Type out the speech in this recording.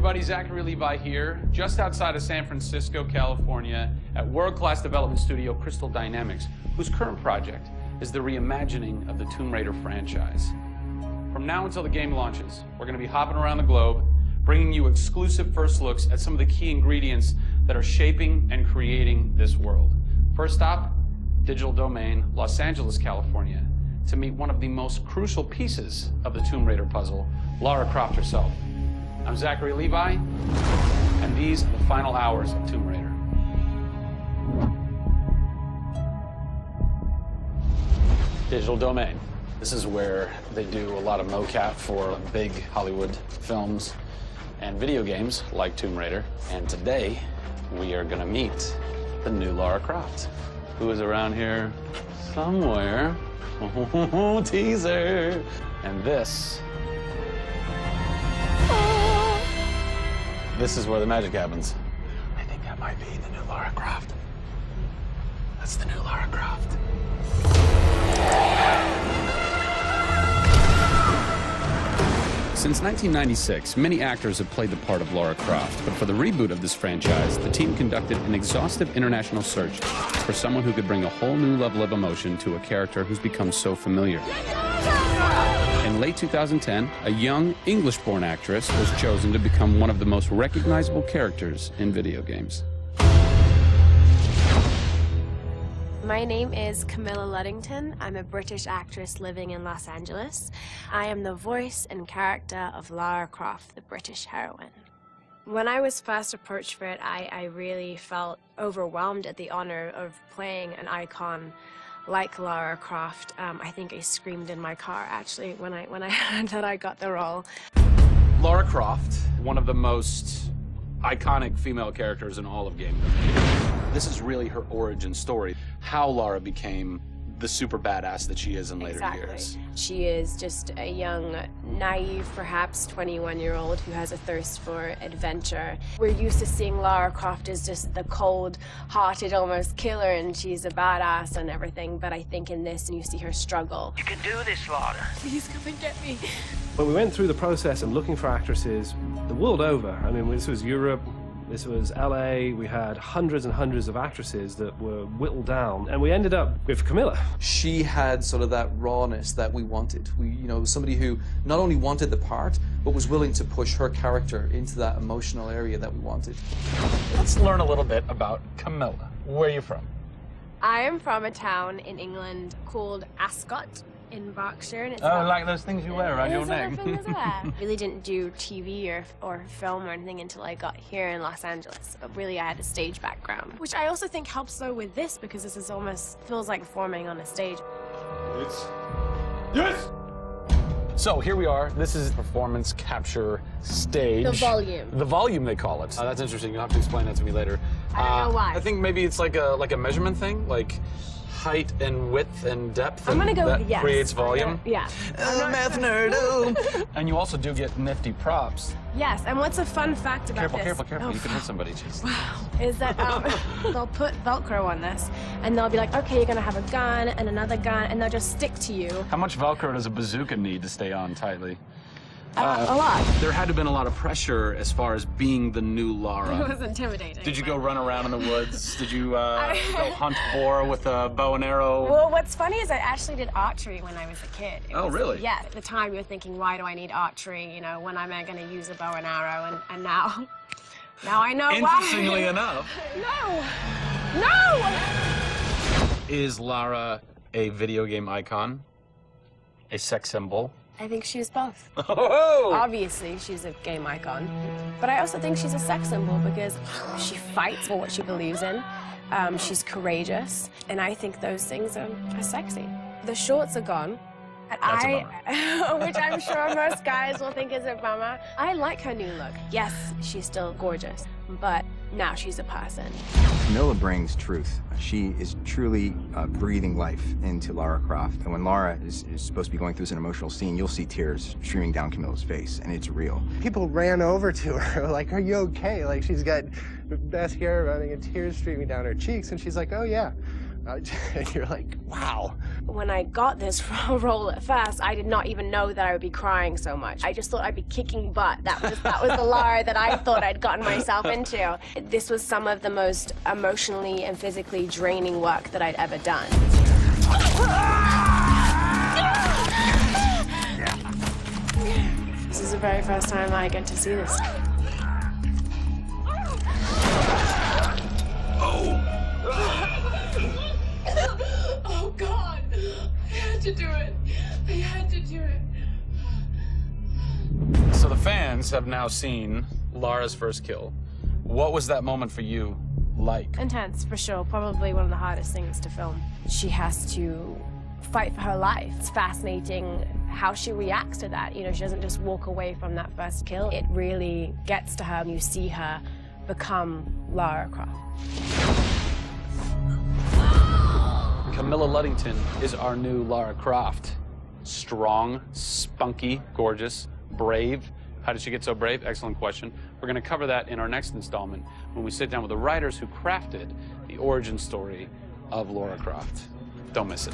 everybody, Zachary Levi here, just outside of San Francisco, California, at world-class development studio Crystal Dynamics, whose current project is the reimagining of the Tomb Raider franchise. From now until the game launches, we're going to be hopping around the globe, bringing you exclusive first looks at some of the key ingredients that are shaping and creating this world. First stop, Digital Domain, Los Angeles, California, to meet one of the most crucial pieces of the Tomb Raider puzzle, Lara Croft herself. I'm Zachary Levi, and these are the final hours of Tomb Raider. Digital Domain. This is where they do a lot of mocap for big Hollywood films and video games like Tomb Raider. And today, we are gonna meet the new Lara Croft, who is around here somewhere. Oh, teaser. And this is where the magic happens. I think that might be the new Lara Croft. That's the new Lara Croft. Since 1996, many actors have played the part of Lara Croft, but for the reboot of this franchise, the team conducted an exhaustive international search for someone who could bring a whole new level of emotion to a character who's become so familiar. In late 2010, a young English-born actress was chosen to become one of the most recognizable characters in video games. My name is Camilla Luddington. I'm a British actress living in Los Angeles. I am the voice and character of Lara Croft, the British heroine. When I was first approached for it, I really felt overwhelmed at the honor of playing an icon like Lara Croft. I think I screamed in my car, actually, when I heard that I got the role. Lara Croft, one of the most iconic female characters in all of gaming. This is really her origin story, how Lara became the super badass that she is in later years. She is just a young, naive, perhaps 21-year-old who has a thirst for adventure. We're used to seeing Lara Croft as just the cold-hearted, almost killer, and she's a badass and everything, but I think in this, you see her struggle. You can do this, Lara. Please come and get me. When we went through the process of looking for actresses the world over, I mean, this was Europe, this was LA, we had hundreds and hundreds of actresses that were whittled down, and we ended up with Camilla. She had sort of that rawness that we wanted. Somebody who not only wanted the part, but was willing to push her character into that emotional area that we wanted. Let's learn a little bit about Camilla. Where are you from? I am from a town in England called Ascot in Berkshire. And it's like those things you wear around your neck. Really didn't do TV or film or anything until I got here in Los Angeles. But really, I had a stage background, which I also think helps though with this because this is almost feels like performing on a stage. Yes! So here we are. This is performance capture stage. The volume. The volume, they call it. That's interesting. You'll have to explain that to me later. I don't know why. I think maybe it's like a measurement thing, like height and width and depth. I'm gonna go that with yes. Creates volume. Yeah. Math nerd. And you also do get nifty props. Yes, and what's a fun fact about this? Careful. Oh, you can hit somebody. Jeez. Wow. Is that they'll put Velcro on this, and they'll be like, okay, you're gonna have a gun and another gun, and they'll just stick to you. How much Velcro does a bazooka need to stay on tightly? A lot. There had to have been a lot of pressure as far as being the new Lara. It was intimidating. Did you go run around in the woods? Did you go hunt boar with a bow and arrow? Well, what's funny is I actually did archery when I was a kid. Really? Yeah. At the time, you're thinking, why do I need archery? You know, when am I going to use a bow and arrow? And now I know why. Interestingly enough. No! Is Lara a video game icon? A sex symbol? I think she's both. Oh! Obviously, she's a game icon, but I also think she's a sex symbol because she fights for what she believes in. She's courageous, and I think those things are sexy. The shorts are gone. That's a bummer. Which I'm sure most guys will think is a bummer. I like her new look. Yes, she's still gorgeous, but now she's a person. Camilla brings truth. She is truly breathing life into Lara Croft. And when Lara is supposed to be going through an emotional scene, you'll see tears streaming down Camilla's face, and it's real. People ran over to her, like, are you okay? Like, she's got mascara running and tears streaming down her cheeks, and she's like, oh, yeah. And you're like, wow. When I got this role at first, I did not even know that I would be crying so much. I just thought I'd be kicking butt. That was the Lara that I thought I'd gotten myself into. This was some of the most emotionally and physically draining work that I'd ever done. This is the very first time I get to see this. Oh, God. I had to do it. I had to do it. So the fans have now seen Lara's first kill. What was that moment for you like? Intense, for sure. Probably one of the hardest things to film. She has to fight for her life. It's fascinating how she reacts to that. You know, she doesn't just walk away from that first kill. It really gets to her, and you see her become Lara Croft. Camilla Luddington is our new Lara Croft. Strong, spunky, gorgeous, brave. How did she get so brave? Excellent question. We're going to cover that in our next installment when we sit down with the writers who crafted the origin story of Lara Croft. Don't miss it.